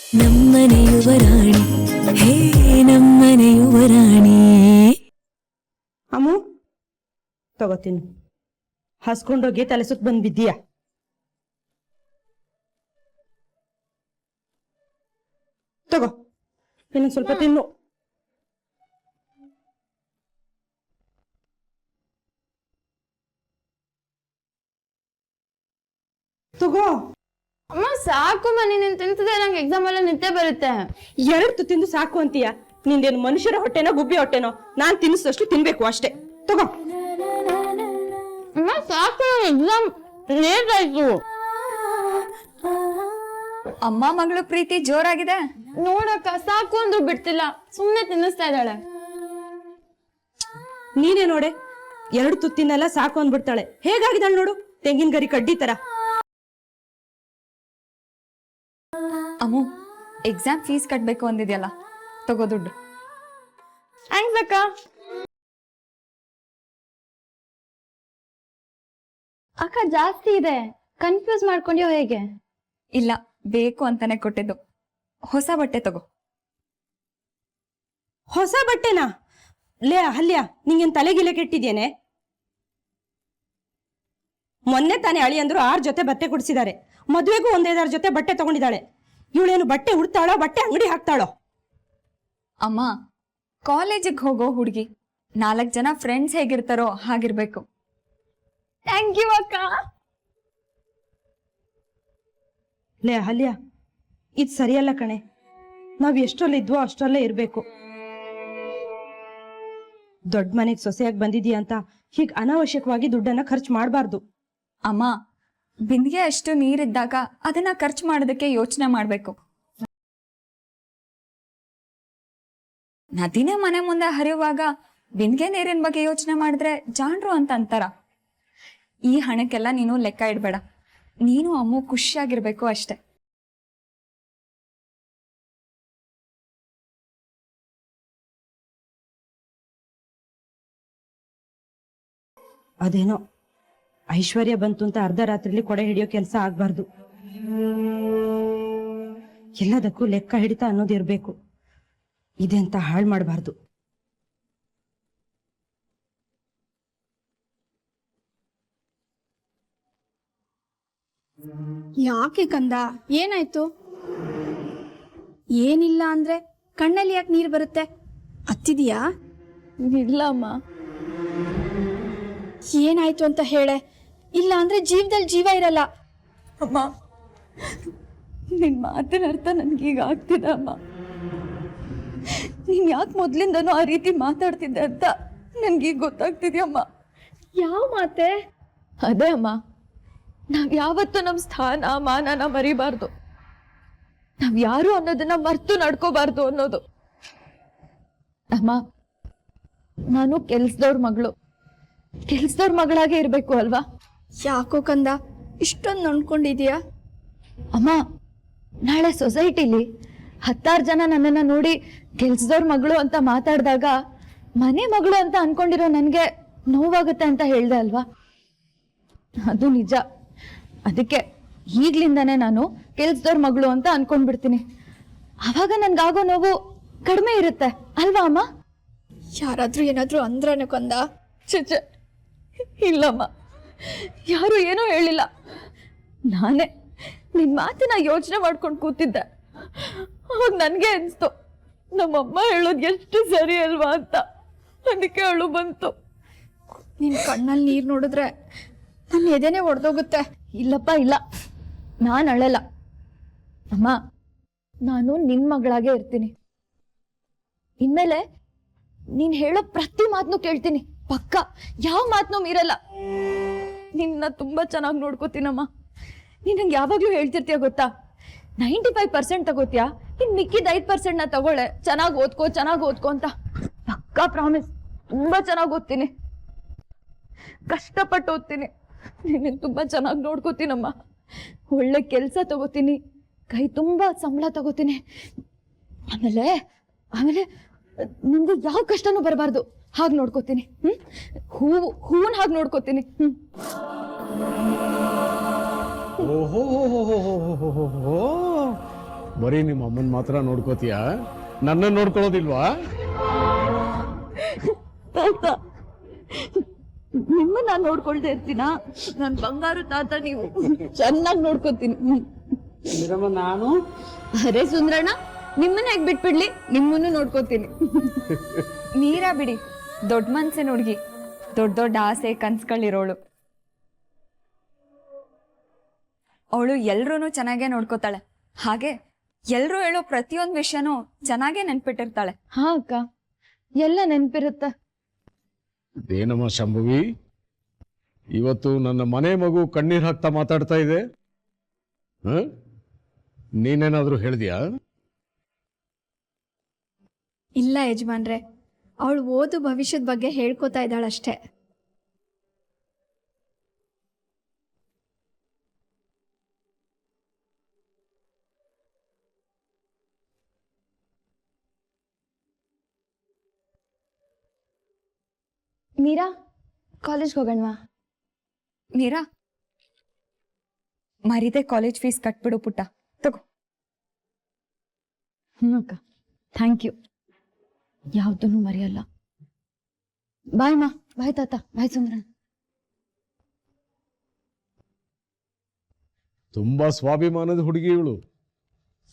ನಮ್ಮನೆ ಯುವರಾಣಿ ಹೇ ನಮ್ಮನೆ ಯುವರಾಣಿ. ಅಮ್ಮು ತಗೋತೀನಿ. ಹಸ್ಕೊಂಡೋಗಿ ತಲೆ ಸುತ್ತ ಬಂದ್ ಬಿದ್ದೀಯಾ? ತಗೋ, ಇನ್ನೊಂದು ಸ್ವಲ್ಪ ತಿನ್ನು. ತಗೋ. ಅಮ್ಮ ಸಾಕಮ್ಮ, ನೀನು ತಿಂತಿದ್ರೆ ನಂಗೆ ಎಕ್ಸಾಮ್ ಎಲ್ಲ ನಿದ್ದೆ ಬರುತ್ತೆ. 2 ತುತ್ತು ತಿಂದು ಸಾಕು ಅಂತೀಯ? ನಿಂದೇನು ಮನುಷ್ಯರ ಹೊಟ್ಟೆನೋ ಗುಬ್ಬಿ ಹೊಟ್ಟೆನೋ? ನಾನ್ ತಿನ್ನಿಸಷ್ಟು ತಿನ್ಬೇಕು ಅಷ್ಟೇ. ತಗೋ. ಅಮ್ಮ ಸಾಕು, ಎಕ್ಸಾಮ್ ಲೇಟ್ ಆಯ್ತು. ಅಮ್ಮ ಮಗಳು ಪ್ರೀತಿ ಜೋರಾಗಿದೆ ನೋಡಕ್ಕ, ಸಾಕು ಅಂದ್ರೂ ಬಿಡ್ತಿಲ್ಲ, ಸುಮ್ನೆ ತಿನ್ನಿಸ್ತಾ ಇದ್ದಾಳೆ. ನೀನೇ ನೋಡೆ, 2 ತುತ್ತಿನೆಲ್ಲ ಸಾಕು ಅಂದ್ಬಿಡ್ತಾಳೆ. ಹೇಗಾಗಿದ್ದಾಳೆ ನೋಡು, ತೆಂಗಿನ ಗರಿ ಕಡ್ಡಿ ತರ. ಅಮ್ಮು, ಎಕ್ಸಾಮ್ ಫೀಸ್ ಕಟ್ಬೇಕು ಅಂದಿದ್ಯಲ್ಲ, ತಗೋ ದುಡ್ಡು. ಥ್ಯಾಂಕ್ಸ್ ಅಕ್ಕ. ಅಕ್ಕ ಜಾಸ್ತಿ ಇದೆ, ಕನ್ಫ್ಯೂಸ್ ಮಾಡ್ಕೊಂಡ್ಯೋ ಹೇಗೆ? ಇಲ್ಲ, ಬೇಕು ಅಂತಾನೆ ಕೊಟ್ಟಿದ್ದು. ಹೊಸ ಬಟ್ಟೆ ತಗೋ. ಹೊಸ ಬಟ್ಟೆನಾ? ಲೇ ಅಹಲ್ಯ, ನಿಂಗೇನ್ ತಲೆಗಿಲೆ ಕೆಟ್ಟಿದ್ಯೇನೆ? ಮೊನ್ನೆ ತಾನೇ ಅಳಿ ಅಂದ್ರು 6 ಜೊತೆ ಬಟ್ಟೆ ಕೊಡಿಸಿದ್ದಾರೆ. ಮದುವೆಗೂ 1-5 ಜೊತೆ ಬಟ್ಟೆ ತಗೊಂಡಿದ್ದಾಳೆ. ಇವಳೇನು ಬಟ್ಟೆ ಉಡ್ತಾಳೋ, ಬಟ್ಟೆ ಅಂಗಡಿ ಹಾಕ್ತಾಳೋ? ಅಮ್ಮ, ಕಾಲೇಜಿಗೆ ಹೋಗೋ ಹುಡುಗಿ, 4 ಜನ ಫ್ರೆಂಡ್ಸ್ ಹೇಗಿರ್ತಾರೋ ಹಾಗಿರ್ಬೇಕು. ಥ್ಯಾಂಕ್ ಯು ಅಕ್ಕ. ಲೇ ಅಹಲ್ಯ, ಇದು ಸರಿಯಲ್ಲ ಕಣೆ. ನಾವ್ ಎಷ್ಟರಲ್ಲಿದ್ವೋ ಅಷ್ಟರಲ್ಲೇ ಇರ್ಬೇಕು. ದೊಡ್ಡ ಮನೆಗೆ ಸೊಸೆಯಾಗಿ ಬಂದಿದೀಯ ಅಂತ ಹೀಗೆ ಅನಾವಶ್ಯಕವಾಗಿ ದುಡ್ಡನ್ನ ಖರ್ಚು ಮಾಡಬಾರ್ದು. ಅಮ್ಮ, ಬಿಂದಿಗೆ ಅಷ್ಟು ನೀರಿದ್ದಾಗ ಅದನ್ನ ಖರ್ಚು ಮಾಡೋದಕ್ಕೆ ಯೋಚನೆ ಮಾಡ್ಬೇಕು. ನದಿನೇ ಮನೆ ಮುಂದೆ ಹರಿಯುವಾಗ ಬಿಂದಿಗೆ ನೀರಿನ ಬಗ್ಗೆ ಯೋಚನೆ ಮಾಡಿದ್ರೆ ಜಾಣ್ರು ಅಂತ ಅಂತಾರ. ಈ ಹಣಕ್ಕೆಲ್ಲ ನೀನು ಲೆಕ್ಕ ಇಡ್ಬೇಡ. ನೀನು ಅಮ್ಮು ಖುಷಿಯಾಗಿರ್ಬೇಕು ಅಷ್ಟೆ. ಅದೇನೋ ಐಶ್ವರ್ಯ ಬಂತು ಅಂತ ಅರ್ಧ ರಾತ್ರಿಲಿ ಕೊಡೆ ಹಿಡಿಯೋ ಕೆಲಸ ಆಗ್ಬಾರ್ದು. ಎಲ್ಲದಕ್ಕೂ ಲೆಕ್ಕ ಹಿಡಿತ ಅನ್ನೋದಿರ್ಬೇಕು. ಇದೆ ಅಂತ ಹಾಳು ಮಾಡಬಾರ್ದು. ಯಾಕೆ ಕಂದ, ಏನಾಯ್ತು? ಏನಿಲ್ಲ ಅಂದ್ರೆ ಕಣ್ಣಲ್ಲಿ ಯಾಕೆ ನೀರು ಬರುತ್ತೆ? ಅತ್ತಿದೀಯಾ? ಇಲ್ಲ ಅಮ್ಮ. ಏನಾಯ್ತು ಅಂತ ಹೇಳೆ, ಇಲ್ಲ ಅಂದ್ರೆ ಜೀವದಲ್ಲಿ ಜೀವ ಇರಲ್ಲ. ಅಮ್ಮ, ನಿನ್ ಮಾತಿನ ಅರ್ಥ ನನ್ಗೀಗ ಆಗ್ತಿದೆ ಅಮ್ಮ. ನೀನ್ ಯಾಕೆ ಮೊದ್ಲಿಂದನೂ ಆ ರೀತಿ ಮಾತಾಡ್ತಿದ್ದೆ ಅಂತ ನನ್ಗೀಗ ಗೊತ್ತಾಗ್ತಿದ್ಯಮ್ಮ. ಯಾವ ಮಾತೆ? ಅದೇ ಅಮ್ಮ, ನಾವ್ ಯಾವತ್ತೂ ನಮ್ಮ ಸ್ಥಾನ ಮಾನನ ಮರಿಬಾರ್ದು. ನಾವ್ ಯಾರು ಅನ್ನೋದನ್ನ ಮರ್ತು ನಡ್ಕೋಬಾರ್ದು ಅನ್ನೋದು. ಅಮ್ಮ, ನಾನು ಕೆಲ್ಸದವ್ರ ಮಗಳು, ಕೆಲ್ಸದವ್ರ ಮಗಳಾಗೆ ಇರ್ಬೇಕು ಅಲ್ವಾ? ಯಾಕೋ ಕಂದ ಇಷ್ಟೊಂದು ನೊಂದ್ಕೊಂಡಿದೀಯಾ? ಅಮ್ಮ, ನಾಳೆ ಸೊಸೈಟಿಲಿ 10 ಜನ ನನ್ನನ್ನ ನೋಡಿ ಕೆಲ್ಸದವ್ರ ಮಗಳು ಅಂತ ಮಾತಾಡಿದಾಗ ಮನೆ ಮಗಳು ಅಂತ ಅನ್ಕೊಂಡಿರೋ ನನ್ಗೆ ನೋವಾಗುತ್ತೆ ಅಂತ ಹೇಳ್ದೆ ಅಲ್ವಾ? ಅದು ನಿಜ. ಅದಕ್ಕೆ ಈಗ್ಲಿಂದಾನೇ ನಾನು ಕೆಲ್ಸದವ್ರ ಮಗಳು ಅಂತ ಅನ್ಕೊಂಡ್ಬಿಡ್ತೀನಿ. ಅವಾಗ ನನ್ಗಾಗೋ ನೋವು ಕಡಿಮೆ ಇರುತ್ತೆ ಅಲ್ವಾ ಅಮ್ಮ? ಯಾರಾದ್ರೂ ಏನಾದ್ರೂ ಅಂದ್ರನ ಕಂದ? ಚಚ, ಇಲ್ಲಮ್ಮ, ಯಾರು ಏನೂ ಹೇಳಿಲ್ಲ. ನಾನೇ ನಿನ್ ಮಾತನ್ನ ಯೋಚನೆ ಮಾಡ್ಕೊಂಡು ಕೂತಿದ್ದೆ. ಅವಾಗ ನನ್ಗೆ ಅನ್ಸ್ತು, ನಮ್ಮಮ್ಮ ಹೇಳೋದು ಎಷ್ಟು ಸರಿ ಅಲ್ವಾ ಅಂತ. ಅದಕ್ಕೆ ಅಳು ಬಂತು. ನಿನ್ ಕಣ್ಣಲ್ಲಿ ನೀರು ನೋಡಿದ್ರೆ ನನ್ನ ಎದೆನೇ ಒಡೆದೋಗುತ್ತೆ. ಇಲ್ಲಪ್ಪ ಇಲ್ಲ, ನಾನು ಅಳಲ್ಲ ಅಮ್ಮ. ನಾನು ನಿನ್ ಮಗಳಾಗೆ ಇರ್ತೀನಿ. ಇನ್ಮೇಲೆ ನೀನ್ ಹೇಳೋ ಪ್ರತಿ ಮಾತನ್ನು ಕೇಳ್ತೀನಿ, ಪಕ್ಕ ಯಾವ ಮಾತನ್ನೂ ಮೀರಲ್ಲ. ನಿನ್ನ ತುಂಬಾ ಚೆನ್ನಾಗಿ ನೋಡ್ಕೋತೀನಮ್ಮ. ನೀನ್ ನಂಗೆ ಯಾವಾಗ್ಲೂ ಹೇಳ್ತಿರ್ತೀಯ ಗೊತ್ತಾ, 95% ತಗೋತೀಯ, ಇನ್ ಮಿಕ್ಕಿದ 5% ತಗೊಳ್ಳೆ, ಚೆನ್ನಾಗಿ ಓದ್ಕೋ ಅಂತ. ಪಕ್ಕ ಪ್ರಾಮಿಸ್, ತುಂಬಾ ಚೆನ್ನಾಗಿ ಓದ್ತೀನಿ, ಕಷ್ಟಪಟ್ಟು ಓದ್ತೀನಿ. ನೀನು ತುಂಬಾ ಚೆನ್ನಾಗಿ ನೋಡ್ಕೋತೀನಮ್ಮ. ಒಳ್ಳೆ ಕೆಲಸ ತಗೋತೀನಿ, ಕೈ ತುಂಬಾ ಸಂಬಳ ತಗೋತೀನಿ. ಆಮೇಲೆ ನಿಮ್ಗೆ ಯಾವ ಕಷ್ಟನೂ ಬರಬಾರ್ದು ಹಾಗೆ ನೋಡ್ಕೋತೀನಿ. ಹೂವನ್ ಹಾಗೆ ನೋಡ್ಕೋತೀನಿ. ಬರೀ ನಿಮ್ಮ ಅಮ್ಮನ ಮಾತ್ರ ನೋಡ್ಕೋತೀಯ, ನನ್ನ ನೋಡ್ಕೊಳ್ಳೋದಿಲ್ವಾ? ನಿಮ್ಮ ನಾನ್ ನೋಡ್ಕೊಳ್ತಾ ಇರ್ತೀನ? ನನ್ ಬಂಗಾರು ತಾತ ನೀವು, ಚೆನ್ನಾಗಿ ನೋಡ್ಕೊತೀನಿ. ನಾನು ಅರೆ ಸುಂದ್ರಣ್ಣ, ನಿಮ್ಮನ್ನ ಯಾಕೆ ಬಿಟ್ಬಿಡ್ಲಿ, ನಿಮ್ಮನ್ನು ನೋಡ್ಕೋತೀನಿ. ಮೀರಾ ಬಿಡಿ, ದೊಡ್ಡ ಮನ್ಸಿನ ಹುಡುಗಿ, ದೊಡ್ಡ ದೊಡ್ಡ ಆಸೆ ಕನ್ಸ್ಗಳಿರೋಳು. ಅವಳು ಎಲ್ರೂ ಚೆನ್ನಾಗೇ ನೋಡ್ಕೋತಾಳೆ. ಹಾಗೆ ಎಲ್ರೂ ಹೇಳೋ ಪ್ರತಿಯೊಂದು ವಿಷಯನೂ ಚೆನ್ನಾಗೇ ನೆನ್ಪಿಟ್ಟಿರ್ತಾಳೆ. ಹಾ ಅಕ್ಕ, ಎಲ್ಲ ನೆನ್ಪಿರುತ್ತೆ. ಇದೇನಮ್ಮ ಶಂಭವಿ, ಇವತ್ತು ನನ್ನ ಮನೆ ಮಗು ಕಣ್ಣೀರ್ ಹಾಕ್ತಾ ಮಾತಾಡ್ತಾ ಇದೆ. ನೀನೇನಾದ್ರೂ ಹೇಳಿದ್ಯಾ? ಇಲ್ಲ ಯಜಮಾನ್ರೆ, ಅವಳು ಓದು ಭವಿಷ್ಯದ ಬಗ್ಗೆ ಹೇಳ್ಕೊತಾ ಇದ್ದಾಳಷ್ಟೇ. ಮೀರಾ, ಕಾಲೇಜ್ಗೆ ಹೋಗೋಣವಾ? ಮೀರಾ, ಮರಿದೆ ಕಾಲೇಜ್ ಫೀಸ್ ಕಟ್ಬಿಡು ಪುಟ್ಟ, ತಗೋ. ಅಕ್ಕ, ಥ್ಯಾಂಕ್ ಯು. ಯಾವ್ದನ್ನು ಮರೆಯಲ್ಲ. ಬಾಯ್ ಮಾ, ಬಾಯ್ ತಾತ, ಬಾಯ್ ಸುಂದ್ರಣ್ಣ. ತುಂಬಾ ಸ್ವಾಭಿಮಾನದ ಹುಡುಗಿ ಇವಳು.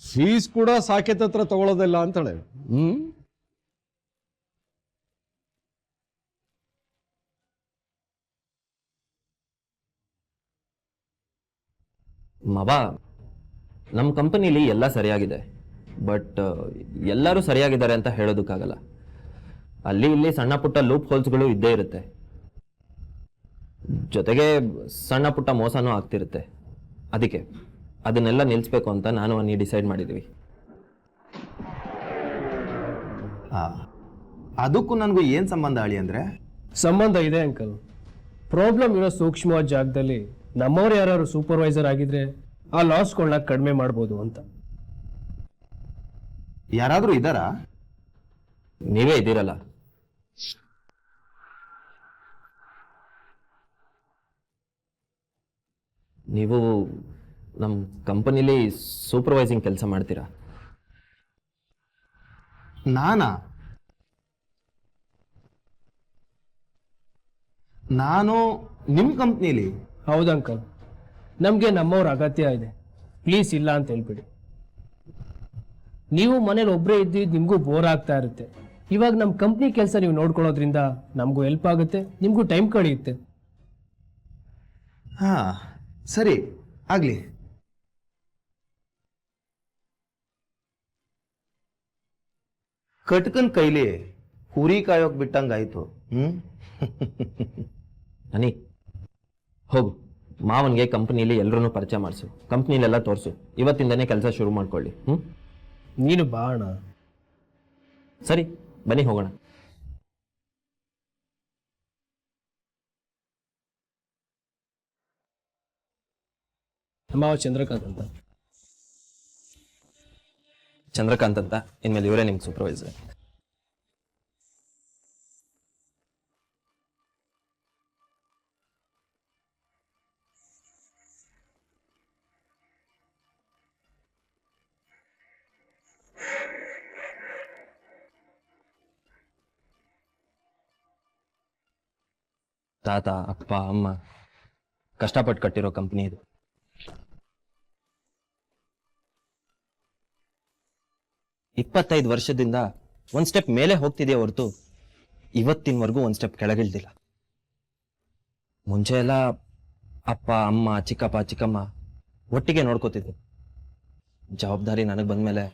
ಫೀಸ್ ಕೂಡ ಸಾಕೇತ್ ಹತ್ರ ತಗೊಳ್ಳೋದಿಲ್ಲ ಅಂತಾಳೆ. ಮವ, ನಮ್ಮ ಕಂಪನಿಲಿ ಎಲ್ಲ ಸರಿಯಾಗಿದೆ, ಬಟ್ ಎಲ್ಲರೂ ಸರಿಯಾಗಿದ್ದಾರೆ ಅಂತ ಹೇಳೋದಕ್ಕಾಗಲ್ಲ. ಅಲ್ಲಿ ಇಲ್ಲಿ ಸಣ್ಣ ಪುಟ್ಟ ಲೂಪ್ ಹೋಲ್ಸ್ಗಳು ಇದ್ದೇ ಇರುತ್ತೆ. ಜೊತೆಗೆ ಸಣ್ಣ ಪುಟ್ಟ ಮೋಸನೂ ಆಗ್ತಿರುತ್ತೆ. ಅದಕ್ಕೆ ಅದನ್ನೆಲ್ಲ ನಿಲ್ಲಿಸ್ಬೇಕು ಅಂತ ನಾನು ಅನ್ನಿ ಡಿಸೈಡ್ ಮಾಡಿದ್ದೀವಿ. ಅದಕ್ಕೂ ನನಗೂ ಏನು ಸಂಬಂಧ ಅಳಿ ಅಂದರೆ? ಸಂಬಂಧ ಇದೆ ಅಂಕಲ್. ಪ್ರಾಬ್ಲಮ್ ಇರೋ ಸೂಕ್ಷ್ಮವಾದ ಜಾಗದಲ್ಲಿ ನಮ್ಮವ್ರು ಯಾರು ಸೂಪರ್ವೈಸರ್ ಆಗಿದ್ರೆ ಆ ಲಾಸ್ಗಳನ್ನ ಕಡಿಮೆ ಮಾಡ್ಬೋದು ಅಂತ. ಯಾರಾದರೂ ಇದ್ದಾರಾ? ನೀವೇ ಇದ್ದೀರಲ್ಲ. ನೀವು ನಮ್ಮ ಕಂಪನಿಲಿ ಸೂಪರ್ವೈಸಿಂಗ್ ಕೆಲಸ ಮಾಡ್ತೀರಾ? ನಾನು ನಿಮ್ಮ ಕಂಪ್ನಿಲಿ? ಹೌದು ಅಂಕಲ್, ನಮಗೆ ನಮ್ಮವ್ರ ಅಗತ್ಯ ಇದೆ, ಪ್ಲೀಸ್ ಇಲ್ಲ ಅಂತ ಹೇಳ್ಬಿಡಿ. ನೀವು ಮನೇಲಿ ಒಬ್ಬರೇ ಇದ್ದು ನಿಮಗೂ ಬೋರ್ ಆಗ್ತಾ ಇರುತ್ತೆ. ಇವಾಗ ನಮ್ಮ ಕಂಪ್ನಿ ಕೆಲಸ ನೀವು ನೋಡ್ಕೊಳ್ಳೋದ್ರಿಂದ ನಮಗೂ ಹೆಲ್ಪ್ ಆಗುತ್ತೆ, ನಿಮಗೂ ಟೈಮ್ ಕಳೆಯುತ್ತೆ. ಹಾಂ, ಸರಿ ಆಗಲಿ. ಕಟ್ಕನ್ ಕೈಲಿ ಕುರಿ ಕಾಯೋಕ್ ಬಿಟ್ಟಂಗಾಯ್ತು. ಅನಿ, ಹೋಗು, ಮಾವನಿಗೆ ಕಂಪ್ನಿಲಿ ಎಲ್ಲರೂ ಪರಿಚಯ ಮಾಡಿಸು, ಕಂಪ್ನಿಲೆಲ್ಲ ತೋರಿಸು. ಇವತ್ತಿಂದನೇ ಕೆಲಸ ಶುರು ಮಾಡ್ಕೊಳ್ಳಿ. ನೀನು ಬಾಣ. ಸರಿ, ಬನ್ನಿ ಹೋಗೋಣ. ಮಾವ ಚಂದ್ರಕಾಂತ್ ಅಂತ. ಚಂದ್ರಕಾಂತ್ ಅಂತ, ಇನ್ಮೇಲೆ ಇವರೇ ನಿಮ್ಗೆ ಸೂಪರ್ವೈಸರ್. ತಾತ, ಅಪ್ಪ, ಅಮ್ಮ ಕಷ್ಟಪಟ್ಟು ಕಟ್ಟಿರೋ ಕಂಪ್ನಿ ಇದು. ಇಪ್ಪತ್ತೈದು ವರ್ಷದಿಂದ ಒಂದ್ ಸ್ಟೆಪ್ ಮೇಲೆ ಹೋಗ್ತಿದೆಯಾ ಹೊರತು ಇವತ್ತಿನವರೆಗೂ ಒಂದ್ ಸ್ಟೆಪ್ ಕೆಳಗಿಳ್ದಿಲ್ಲ. ಮುಂಚೆ ಎಲ್ಲ ಅಪ್ಪ, ಅಮ್ಮ, ಚಿಕ್ಕಪ್ಪ, ಚಿಕ್ಕಮ್ಮ ಒಟ್ಟಿಗೆ ನೋಡ್ಕೋತಿದ್ರು. ಜವಾಬ್ದಾರಿ ನನಗೆ ಬಂದ್ಮೇಲೆ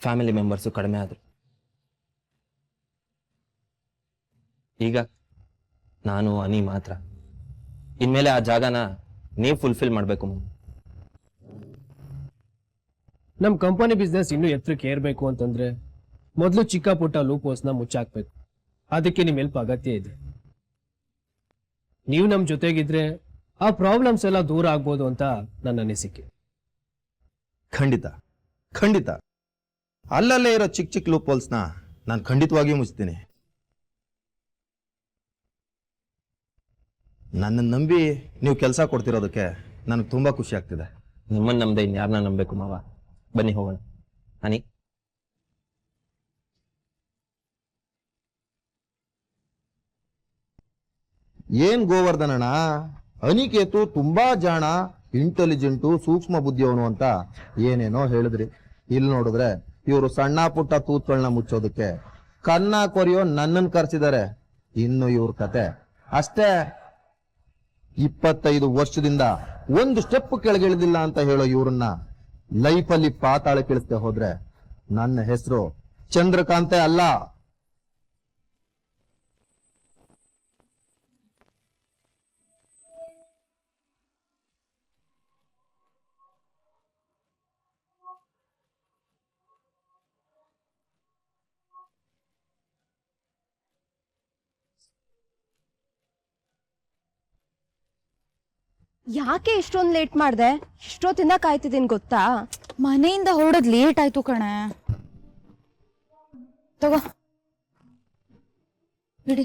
ಫ್ಯಾಮಿಲಿ ಮೆಂಬರ್ಸು ಕಡಿಮೆ ಆದ್ರು. ಈಗ ನಾನು, ಅನಿ ಮಾತ್ರ. ಇನ್ಮೇಲೆ ಆ ಜಾಗನ ನೀವು ಫುಲ್ಫಿಲ್ ಮಾಡಬೇಕು. ನಮ್ಮ ಕಂಪನಿ ಬಿಸ್ನೆಸ್ ಇನ್ನೂ ಎತ್ತರಕ್ಕೆ ಏರ್ಬೇಕು ಅಂತಂದ್ರೆ ಮೊದಲು ಚಿಕ್ಕ ಪುಟ್ಟ ಲೂಪೋಸ್ನ ಮುಚ್ಚಾಕ್ಬೇಕು. ಅದಕ್ಕೆ ನಿಮ್ಮ ಹೆಲ್ಪ್ ಅಗತ್ಯ ಇದೆ. ನೀವು ನಮ್ಮ ಜೊತೆಗಿದ್ರೆ ಆ ಪ್ರಾಬ್ಲಮ್ಸ್ ಎಲ್ಲ ದೂರ ಆಗ್ಬೋದು ಅಂತ ನನ್ನ ಅನಿಸಿಕೆ. ಖಂಡಿತ ಖಂಡಿತ. ಅಲ್ಲಲ್ಲೇ ಇರೋ ಚಿಕ್ಕ ಚಿಕ್ಕ ಲೂಪ್ ಹೋಲ್ಸ್ನ ನಾನು ಖಂಡಿತವಾಗಿಯೂ ಮುಚ್ತೀನಿ. ನನ್ನನ್ನು ನಂಬಿ ನೀವು ಕೆಲಸ ಕೊಡ್ತಿರೋದಕ್ಕೆ ನನಗೆ ತುಂಬ ಖುಷಿ ಆಗ್ತಿದೆ. ನಿಮ್ಮನ್ನು ನಂಬದೆ ಇನ್ಯಾರನ್ನ ನಂಬಬೇಕು ಮಾವ? ಬನ್ನಿ ಹೋಗೋಣ. ಹನಿ, ಏನ್ ಗೋವರ್ಧನಣ್ಣ, ಅನಿಕೇತು ತುಂಬಾ ಜಾಣ, ಇಂಟೆಲಿಜೆಂಟು, ಸೂಕ್ಷ್ಮ ಬುದ್ಧಿಯವನು ಅಂತ ಏನೇನೋ ಹೇಳಿದ್ರಿ. ಇಲ್ಲಿ ನೋಡಿದ್ರೆ ಇವರು ಸಣ್ಣ ಪುಟ್ಟ ತೂತ್ಗಳನ್ನ ಮುಚ್ಚೋದಕ್ಕೆ ಕನ್ನ ಕೊರಿಯೋ ನನ್ನನ್ನು ಕರ್ಸಿದ್ದಾರೆ. ಇನ್ನು ಇವ್ರ ಕತೆ ಅಷ್ಟೇ. 25 ವರ್ಷದಿಂದ ಒಂದು ಸ್ಟೆಪ್ ಕೆಳಗಿಳಿದಿಲ್ಲ ಅಂತ ಹೇಳೋ ಇವ್ರನ್ನ ಲೈಫಲ್ಲಿ ಪಾತಾಳ ಇಳಿಸ್ದೆ ಹೋದ್ರೆ ನನ್ನ ಹೆಸರು ಚಂದ್ರಕಾಂತೆ ಅಲ್ಲ. ಯಾಕೆ ಇಷ್ಟೊಂದು ಲೇಟ್ ಮಾಡ್ದೆ? ಇಷ್ಟೊತ್ತಿಂದ ಕಾಯ್ತಿದ್ದೀನಿ ಗೊತ್ತಾ? ಮನೆಯಿಂದ ಹೊರಡೋದ್ ಲೇಟ್ ಆಯ್ತು ಕಣೆ. ತಗೋ ಬಿಡಿ.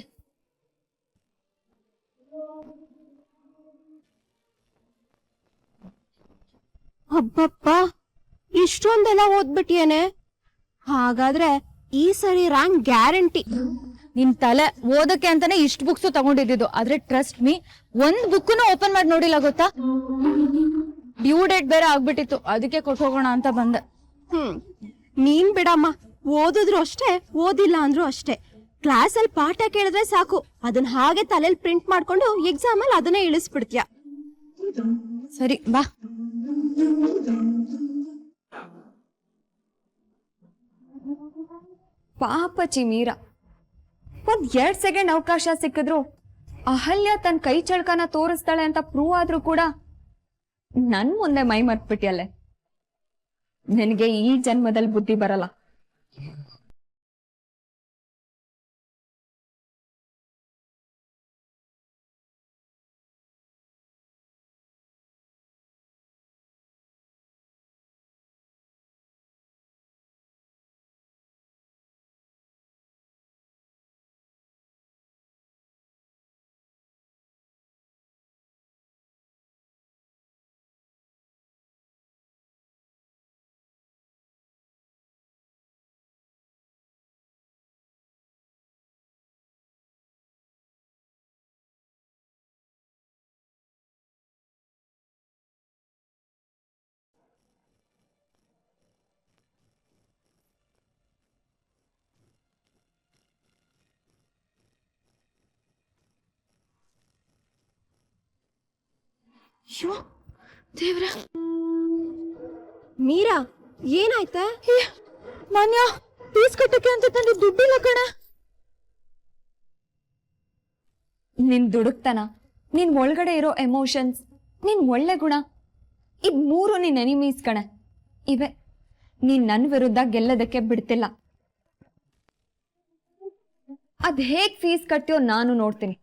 ಅಬ್ಬಪ್ಪ, ಇಷ್ಟೊಂದೆಲ್ಲ ಓದ್ಬಿಟ್ಟಿಯೇನೆ. ಹಾಗಾದ್ರೆ ಈ ಸರಿ ರ್ಯಾಂಕ್ ಗ್ಯಾರಂಟಿ. ನಿನ್ ತಲೆ ಓದಕ್ಕೆ ಅಂತಾನೆ ಇಷ್ಟು ಬುಕ್ಸ್ ತಗೊಂಡಿದ್ದು. ಆದ್ರೆ ಟ್ರಸ್ಟ್ ಮೀ, ಒಂದ್ ಬುಕ್ನು ಓಪನ್ ಮಾಡಿ ನೋಡಿಲ್ಲ ಗೊತ್ತಾ? ಡ್ಯೂ ಡೇಟ್ ಬೇರೆ ಆಗ್ಬಿಟ್ಟಿತ್ತು, ಅದಕ್ಕೆ ಕೊಟ್ಟು ಹೋಗೋಣ ಅಂತ ಬಂದೆ. ನೀನ್ ಬಿಡಮ್ಮ, ಓದಿದ್ರು ಅಷ್ಟೇ, ಓದಿಲ್ಲ ಅಂದ್ರೂ ಅಷ್ಟೇ. ಕ್ಲಾಸಲ್ಲಿ ಪಾಠ ಕೇಳಿದ್ರೆ ಸಾಕು, ಅದನ್ನ ಹಾಗೆ ತಲೆಯಲ್ಲಿ ಪ್ರಿಂಟ್ ಮಾಡ್ಕೊಂಡು ಎಕ್ಸಾಮ್ ಅಲ್ಲಿ ಅದನ್ನೇ ಇಳಿಸ್ಬಿಡ್ತೀಯ. ಸರಿ ಬಾ. ಪಾಪಚಿ ಮೀರಾ, ಒಂದ್ 2 ಸೆಕೆಂಡ್ ಅವಕಾಶ ಸಿಕ್ಕಿದ್ರು ಅಹಲ್ಯ ತನ್ನ ಕೈ ಚಳಕನ ತೋರಿಸ್ತಾಳೆ ಅಂತ ಪ್ರೂವ್ ಆದ್ರೂ ಕೂಡ ನನ್ ಮುಂದೆ ಮೈ ಮರ್ತ್ಬಿಟ್ಟಿಯಲ್ಲೇ. ನಿನಗೆ ಈ ಜನ್ಮದಲ್ಲಿ ಬುದ್ಧಿ ಬರಲ್ಲ. ಅಯ್ಯೋ ದೇವ್ರ. ಮೀರಾ, ಏನಾಯ್ತಾ? ಮಾನ್ಯ, ಫೀಸ್ ಕಟ್ಟಕ್ಕೆ ಅಂತ ತಂದು ದುಡ್ಡಿಲ್ಲ ಕಣ. ನಿನ್ ದುಡುಕ್ತನ, ನಿನ್ ಒಳಗಡೆ ಇರೋ ಎಮೋಷನ್ಸ್, ನಿನ್ ಒಳ್ಳೆ ಗುಣ, ಇದ್ 3 ನಿನ್ ಎನಿಮೀಸ್ ಕಣೆ. ಇವೆ ನೀನ್ ನನ್ ವಿರುದ್ಧ ಗೆಲ್ಲದಕ್ಕೆ ಬಿಡ್ತಿಲ್ಲ. ಅದ್ ಹೇಗ್ ಫೀಸ್ ಕಟ್ಟಿಯೋ ನಾನು ನೋಡ್ತೀನಿ.